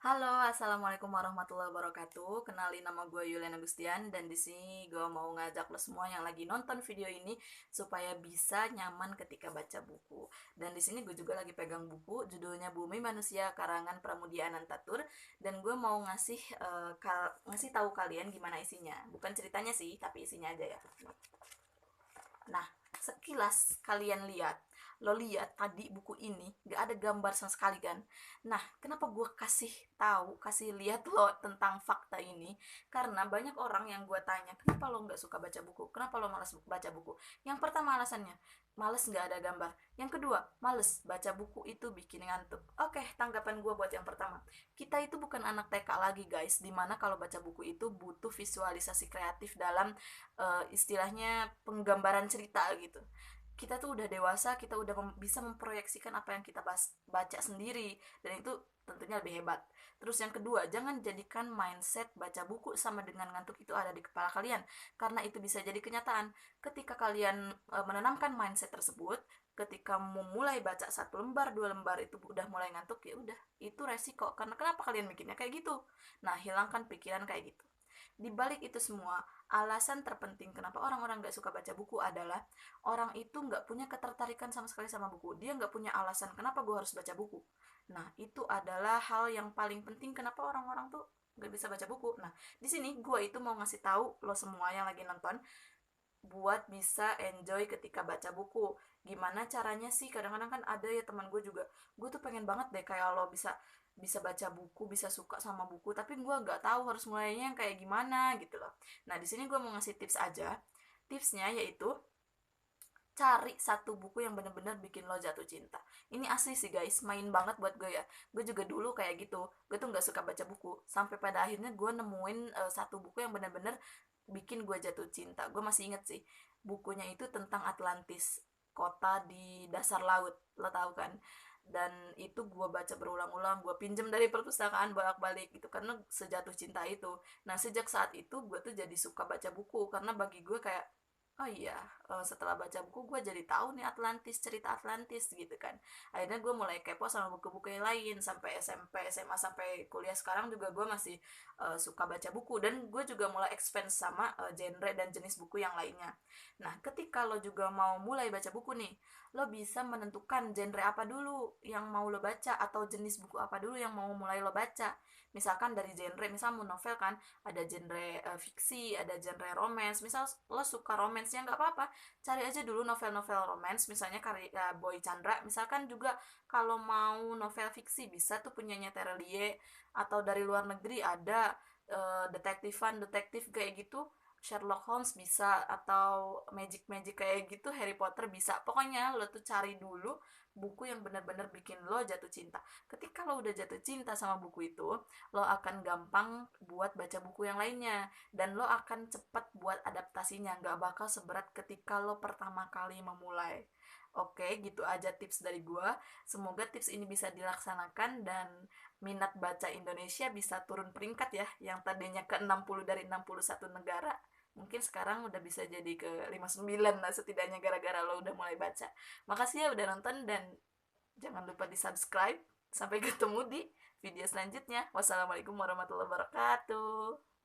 Halo, assalamualaikum warahmatullahi wabarakatuh. Kenalin nama gue Yulian Agustian dan di sini gue mau ngajak lo semua yang lagi nonton video ini supaya bisa nyaman ketika baca buku. Dan di sini gue juga lagi pegang buku, judulnya Bumi Manusia karangan Pramudia Anantatur dan gue mau ngasih tahu kalian gimana isinya. Bukan ceritanya sih, tapi isinya aja ya. Nah, sekilas kalian lihat, lo lihat tadi buku ini gak ada gambar sama sekali kan. Nah, kenapa gue kasih lihat lo tentang fakta ini? Karena banyak orang yang gue tanya, kenapa lo gak suka baca buku, kenapa lo malas baca buku. Yang pertama alasannya, males gak ada gambar. Yang kedua, males baca buku itu bikin ngantuk. Oke, tanggapan gue buat yang pertama, kita itu bukan anak TK lagi guys, dimana kalau baca buku itu butuh visualisasi kreatif dalam istilahnya penggambaran cerita gitu. Kita tuh udah dewasa, kita udah bisa memproyeksikan apa yang kita baca sendiri, dan itu tentunya lebih hebat. Terus yang kedua, jangan jadikan mindset baca buku sama dengan ngantuk itu ada di kepala kalian, karena itu bisa jadi kenyataan. Ketika kalian menanamkan mindset tersebut, ketika memulai baca satu lembar, dua lembar itu udah mulai ngantuk, ya udah, itu resiko. Karena kenapa kalian mikirnya kayak gitu? Nah, hilangkan pikiran kayak gitu. Di balik itu semua, alasan terpenting kenapa orang-orang gak suka baca buku adalah orang itu gak punya ketertarikan sama sekali sama buku. Dia gak punya alasan kenapa gue harus baca buku. Nah, itu adalah hal yang paling penting kenapa orang-orang tuh gak bisa baca buku. Nah, di sini gue itu mau ngasih tahu lo semua yang lagi nonton buat bisa enjoy ketika baca buku. Gimana caranya sih? Kadang-kadang kan ada ya teman gue juga, gue tuh pengen banget deh kayak lo bisa bisa baca buku, bisa suka sama buku, tapi gue nggak tahu harus mulainya yang kayak gimana gitu loh. Nah, di sini gue mau ngasih tips aja. Tipsnya yaitu cari satu buku yang bener-bener bikin lo jatuh cinta. Ini asli sih guys, main banget buat gue ya. Gue juga dulu kayak gitu. Gue tuh nggak suka baca buku. Sampai pada akhirnya gue nemuin satu buku yang bener-bener bikin gue jatuh cinta. Gue masih inget sih. Bukunya itu tentang Atlantis, kota di dasar laut. Lo tau kan? Dan itu gue baca berulang-ulang. Gue pinjem dari perpustakaan bolak-balik gitu. Karena sejatuh cinta itu. Nah, sejak saat itu gue tuh jadi suka baca buku. Karena bagi gue kayak, oh iya, setelah baca buku gue jadi tahu nih Atlantis, cerita Atlantis gitu kan. Akhirnya gue mulai kepo sama buku-buku yang lain sampai SMP, SMA sampai kuliah sekarang juga gue masih suka baca buku, dan gue juga mulai expand sama genre dan jenis buku yang lainnya. Nah, ketika lo juga mau mulai baca buku nih, lo bisa menentukan genre apa dulu yang mau lo baca atau jenis buku apa dulu yang mau mulai lo baca. Misalkan dari genre, misal mau novel kan, ada genre fiksi, ada genre romance. Misal lo suka romance-nya nggak apa-apa, cari aja dulu novel-novel romance, misalnya karya Boy Chandra. Misalkan juga kalau mau novel fiksi bisa tuh punyanya Terelie, atau dari luar negeri ada detektif kayak gitu, Sherlock Holmes bisa, atau magic kayak gitu, Harry Potter bisa. Pokoknya lo tuh cari dulu buku yang benar-benar bikin lo jatuh cinta. Ketika lo udah jatuh cinta sama buku itu, lo akan gampang buat baca buku yang lainnya, dan lo akan cepat buat adaptasinya, nggak bakal seberat ketika lo pertama kali memulai. Oke, gitu aja tips dari gua. Semoga tips ini bisa dilaksanakan dan minat baca Indonesia bisa turun peringkat ya, yang tadinya ke 60 dari 61 negara. Mungkin sekarang udah bisa jadi ke 59 lah setidaknya gara-gara lo udah mulai baca. Makasih ya udah nonton, dan jangan lupa di subscribe. Sampai ketemu di video selanjutnya. Wassalamualaikum warahmatullahi wabarakatuh.